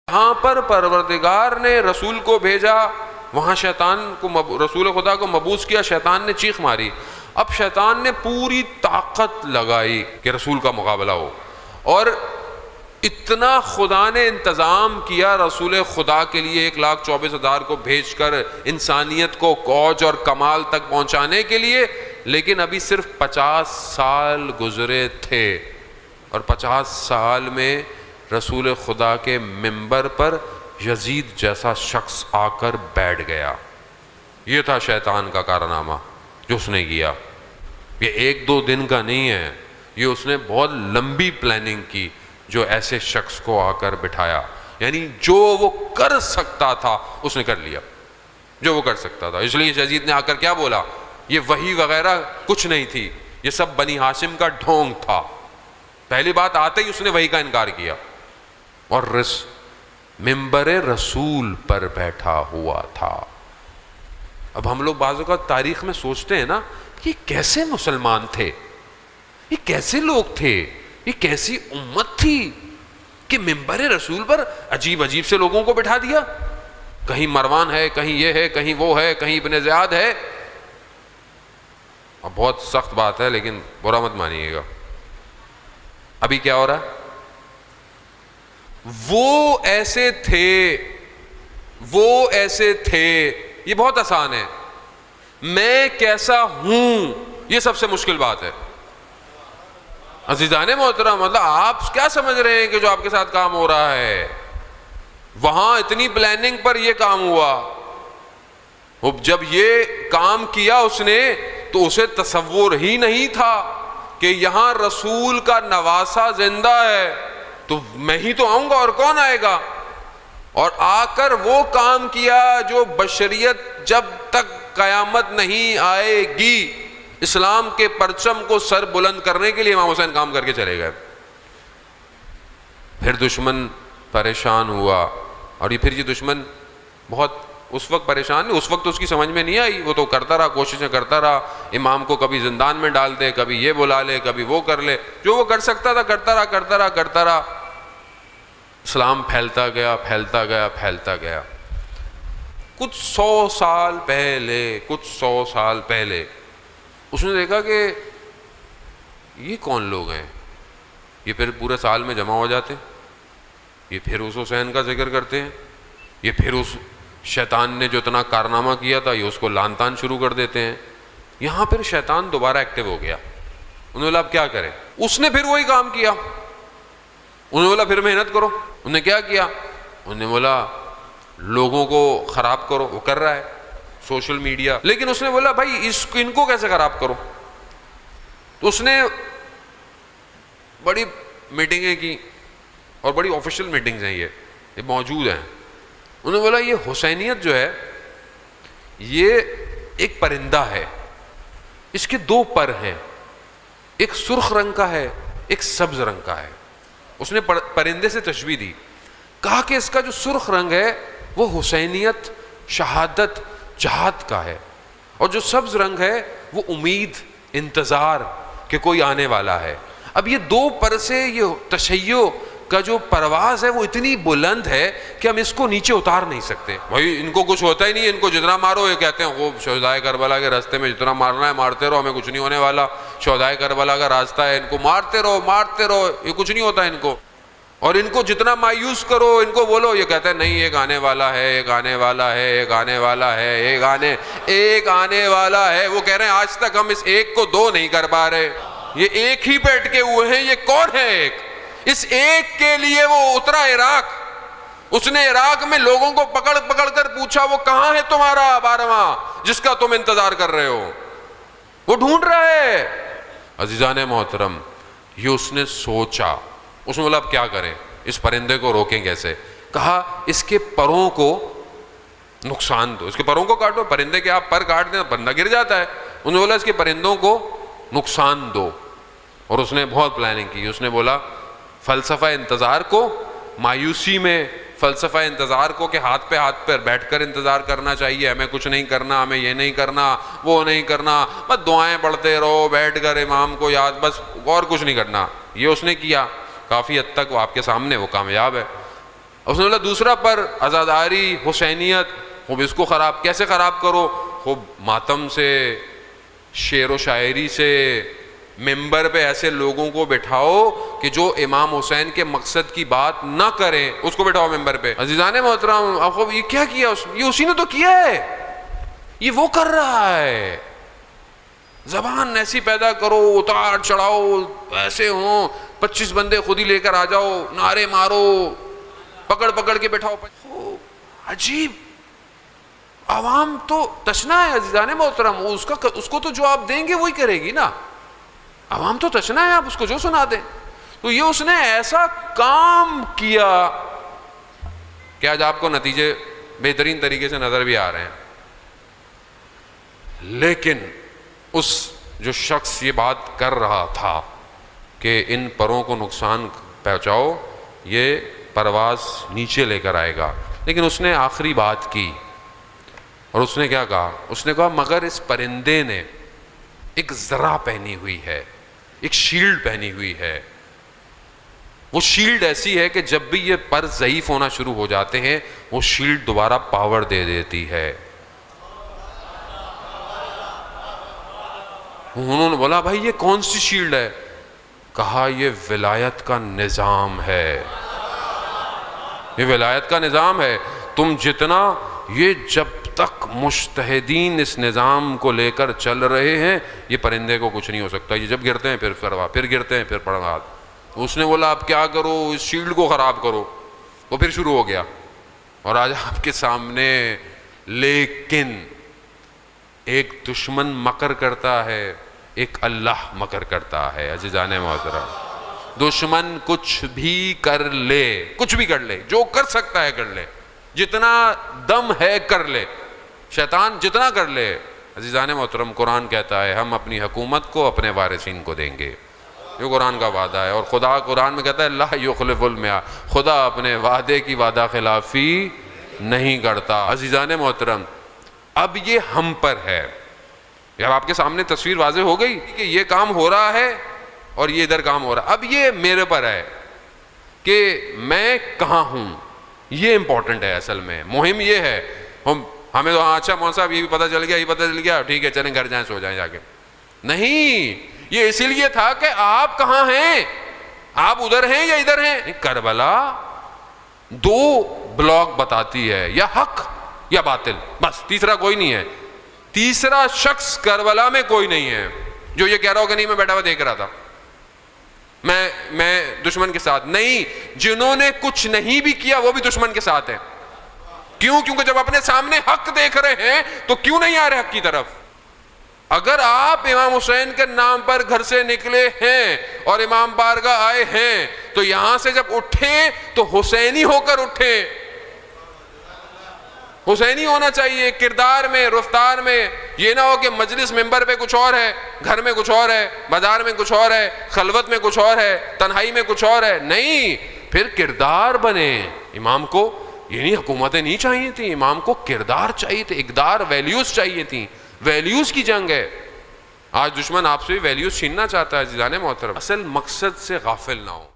جہاں پر پروردگار نے رسول کو بھیجا وہاں شیطان کو رسول خدا کو مبعوث کیا، شیطان نے چیخ ماری. اب شیطان نے پوری طاقت لگائی کہ رسول کا مقابلہ ہو، اور اتنا خدا نے انتظام کیا رسول خدا کے لیے 1,24,000 کو بھیج کر انسانیت کو اوج اور کمال تک پہنچانے کے لیے، لیکن ابھی صرف 50 سال گزرے تھے، اور 50 سال میں رسول خدا کے منبر پر یزید جیسا شخص آ کر بیٹھ گیا. یہ تھا شیطان کا کارنامہ جو اس نے کیا. یہ 1-2 دن کا نہیں ہے، یہ اس نے بہت لمبی پلاننگ کی جو ایسے شخص کو آ کر بٹھایا. یعنی جو وہ کر سکتا تھا اس نے کر لیا، جو وہ کر سکتا تھا. اس لیے یزید نے آ کر کیا بولا، یہ وحی وغیرہ کچھ نہیں تھی، یہ سب بنی ہاشم کا ڈھونگ تھا. پہلی بات آتے ہی اس نے وحی کا انکار کیا، اور منبر رسول پر بیٹھا ہوا تھا. اب ہم لوگ بعض اوقات تاریخ میں سوچتے ہیں نا، یہ کیسے مسلمان تھے، یہ کیسے لوگ تھے، یہ کیسی امت تھی کہ منبر رسول پر عجیب عجیب سے لوگوں کو بٹھا دیا. کہیں مروان ہے، کہیں یہ ہے، کہیں وہ ہے، کہیں ابن زیاد ہے. اب بہت سخت بات ہے لیکن برا مت مانیے گا. ابھی کیا ہو رہا ہے، وہ ایسے تھے. یہ بہت آسان ہے، میں کیسا ہوں یہ سب سے مشکل بات ہے. عزیزان محترم، مطلب آپ کیا سمجھ رہے ہیں کہ جو آپ کے ساتھ کام ہو رہا ہے، وہاں اتنی پلاننگ پر یہ کام ہوا. جب یہ کام کیا اس نے تو اسے تصور ہی نہیں تھا کہ یہاں رسول کا نواسہ زندہ ہے، تو میں ہی تو آؤں گا اور کون آئے گا. اور آ کر وہ کام کیا جو بشریت جب تک قیامت نہیں آئے گی اسلام کے پرچم کو سر بلند کرنے کے لیے امام حسین کام کر کے چلے گئے. پھر دشمن پریشان ہوا، اور یہ دشمن بہت اس وقت پریشان نہیں، اس وقت تو اس کی سمجھ میں نہیں آئی. وہ تو کرتا رہا، کوششیں کرتا رہا، امام کو کبھی زندان میں ڈال دے، کبھی یہ بلا لے، کبھی وہ کر لے. جو وہ کر سکتا تھا کرتا رہا. اسلام پھیلتا گیا. کچھ 100 سال پہلے اس نے دیکھا کہ یہ کون لوگ ہیں، یہ پھر پورے سال میں جمع ہو جاتے ہیں، یہ پھر اس حسین کا ذکر کرتے ہیں، یہ پھر اس شیطان نے جو اتنا کارنامہ کیا تھا یہ اس کو لان تان شروع کر دیتے ہیں. یہاں پھر شیطان دوبارہ ایکٹیو ہو گیا. انہوں نے بولا اب کیا کریں، اس نے پھر وہی کام کیا. انہوں نے بولا پھر محنت کرو. انہوں نے کیا کیا، انہوں نے بولا لوگوں کو خراب کرو. وہ کر رہا ہے سوشل میڈیا، لیکن اس نے بولا بھائی ان کو کیسے خراب کرو. تو اس نے بڑی میٹنگیں کی، اور بڑی آفیشیل میٹنگز ہیں، یہ موجود ہیں. انہوں نے بولا یہ حسینیت جو ہے یہ ایک پرندہ ہے، اس کے 2 پر ہیں، ایک سرخ رنگ کا ہے، ایک سبز رنگ کا ہے. اس نے پرندے سے تشبیہ دی، کہا کہ اس کا جو سرخ رنگ ہے وہ حسینیت، شہادت، جہاد کا ہے، اور جو سبز رنگ ہے وہ امید، انتظار کہ کوئی آنے والا ہے. اب یہ 2 پر سے یہ تشیع کا جو پرواز ہے وہ اتنی بلند ہے کہ ہم اس کو نیچے اتار نہیں سکتے. بھائی ان کو کچھ ہوتا ہی نہیں، ان کو جتنا مارو، یہ کہتے ہیں وہ شہدائے کربلا کے راستے میں جتنا مارنا ہے مارتے رہو، ہمیں کچھ نہیں ہونے والا. شہدائے کربلا کا راستہ ہے، ان کو مارتے رہو، یہ کچھ نہیں ہوتا ان کو. اور ان کو جتنا مایوس کرو، ان کو بولو، یہ کہتے ہیں نہیں ایک آنے والا ہے، ایک آنے والا ہے، ایک آنے والا ہے، ایک آنے والا ہے. وہ کہہ رہے ہیں آج تک ہم اس ایک کو 2 نہیں کر پا رہے. یہ ایک ہی پہ اٹکے ہوئے ہیں، یہ کون ہے ایک؟ اس ایک کے لیے وہ اترا عراق. اس نے عراق میں لوگوں کو پکڑ کر پوچھا وہ کہاں ہے تمہارا 12واں جس کا تم انتظار کر رہے ہو؟ وہ ڈھونڈ رہا ہے. عزیزان محترم، یہ اس نے سوچا. اس نے بولا اب کیا کریں، اس پرندے کو روکیں کیسے؟ کہا اس کے پروں کو نقصان دو، اس کے پروں کو کاٹو. پرندے کے آپ پر کاٹ دیں پرندہ گر جاتا ہے. انہوں نے بولا اس کے پرندوں کو نقصان دو. اور اس نے بہت پلاننگ کی. اس نے بولا فلسفہ انتظار کو، مایوسی میں فلسفہ انتظار کو کہ ہاتھ پہ بیٹھ کر انتظار کرنا چاہیے، ہمیں کچھ نہیں کرنا، ہمیں یہ نہیں کرنا، وہ نہیں کرنا، بس دعائیں پڑھتے رہو بیٹھ کر امام کو یاد، بس اور کچھ نہیں کرنا. یہ اس نے کیا. کافی حد تک وہ آپ کے سامنے وہ کامیاب ہے. اس نے بولا دوسرا پر عزاداری حسینیت، خوب اس کو خراب، کیسے خراب کرو؟ خوب ماتم سے، شعر و شاعری سے، ممبر پہ ایسے لوگوں کو بٹھاؤ کہ جو امام حسین کے مقصد کی بات نہ کریں، اس کو بٹھاؤ ممبر پہ۔ عزیزان محترم، آپ کو یہ کیا کیا؟ یہ اسی نے تو کیا ہے، یہ وہ کر رہا ہے۔ زبان ایسی پیدا کرو، اتار چڑھاؤ ایسے ہوں، 25 بندے خود ہی لے کر آ جاؤ، نعرے مارو، پکڑ پکڑ کے بٹھاؤ۔ عجیب، عوام تو تشنا ہے عزیزان محترم، اس کو تو جو آپ دیں گے وہی کرے گی نا، عوام تو تشنا ہے، آپ اس کو جو سنا دیں۔ تو یہ اس نے ایسا کام کیا کہ آج آپ کو نتیجے بہترین طریقے سے نظر بھی آ رہے ہیں۔ لیکن اس جو شخص یہ بات کر رہا تھا کہ ان پروں کو نقصان پہنچاؤ، یہ پرواز نیچے لے کر آئے گا، لیکن اس نے آخری بات کی، اور اس نے کیا کہا؟ اس نے کہا مگر اس پرندے نے ایک ذرہ پہنی ہوئی ہے، ایک شیلڈ پہنی ہوئی ہے، وہ شیلڈ ایسی ہے کہ جب بھی یہ پر ضعیف ہونا شروع ہو جاتے ہیں وہ شیلڈ دوبارہ پاور دے دیتی ہے۔ انہوں نے بولا بھائی یہ کون سی شیلڈ ہے؟ کہا یہ ولایت کا نظام ہے، یہ ولایت کا نظام ہے۔ تم جتنا، یہ جب تک مجتہدین اس نظام کو لے کر چل رہے ہیں یہ پرندے کو کچھ نہیں ہو سکتا، یہ جب گرتے ہیں پھر فروا، پھر گرتے ہیں پھر پڑھا۔ اس نے بولا اب کیا کرو؟ اس شیلڈ کو خراب کرو۔ وہ پھر شروع ہو گیا، اور آج آپ کے سامنے لیکن ایک دشمن مکر کرتا ہے، ایک اللہ مکر کرتا ہے۔ عزیزان محترم، دشمن کچھ بھی کر لے، کچھ بھی کر لے، جو کر سکتا ہے کر لے، جتنا دم ہے کر لے، شیطان جتنا کر لے۔ عزیزان محترم، قرآن کہتا ہے ہم اپنی حکومت کو اپنے وارثین کو دیں گے، یہ قرآن کا وعدہ ہے، اور خدا قرآن میں کہتا ہے لا یخلف المیعاد، خدا اپنے وعدے کی وعدہ خلافی نہیں کرتا۔ عزیزان محترم، اب یہ ہم پر ہے، اب آپ کے سامنے تصویر واضح ہو گئی کہ یہ کام ہو رہا ہے اور یہ ادھر کام ہو رہا ہے۔ اب یہ میرے پر ہے کہ میں کہاں ہوں، یہ امپورٹنٹ ہے۔ اصل میں مہم یہ ہے، ہمیں تو اچھا مولوی صاحب یہ بھی پتہ چل گیا، یہ پتہ چل گیا، ٹھیک ہے چلیں گھر جائیں، سو جائیں جا کے۔ نہیں، یہ اسی لیے تھا کہ آپ کہاں ہیں، آپ ادھر ہیں یا ادھر ہیں۔ کربلا دو بلاک بتاتی ہے، یا حق یا باطل، بس تیسرا کوئی نہیں ہے۔ تیسرا شخص کربلا میں کوئی نہیں ہے جو یہ کہہ رہا ہو کہ نہیں میں بیٹھا ہوا دیکھ رہا تھا، میں دشمن کے ساتھ نہیں۔ جنہوں نے کچھ نہیں بھی کیا وہ بھی دشمن کے ساتھ ہیں۔ کیوں؟ کیونکہ جب اپنے سامنے حق دیکھ رہے ہیں تو کیوں نہیں آ رہے حق کی طرف؟ اگر آپ امام حسین کے نام پر گھر سے نکلے ہیں اور امام بارگاہ آئے ہیں تو یہاں سے جب اٹھیں تو حسینی ہو کر اٹھیں، حسینی ہونا چاہیے کردار میں، رفتار میں۔ یہ نہ ہو کہ مجلس ممبر پہ کچھ اور ہے، گھر میں کچھ اور ہے، بازار میں کچھ اور ہے، خلوت میں کچھ اور ہے، تنہائی میں کچھ اور ہے۔ نہیں، پھر کردار بنے۔ امام کو یہ نہیں حکومتیں نہیں چاہیے تھیں، امام کو کردار چاہیے تھے، اقدار، ویلیوز چاہیے تھیں۔ ویلیوز کی جنگ ہے۔ آج دشمن آپ سے ویلیوز چھیننا چاہتا ہے۔ عزیزان محترم، اصل مقصد سے غافل نہ ہو۔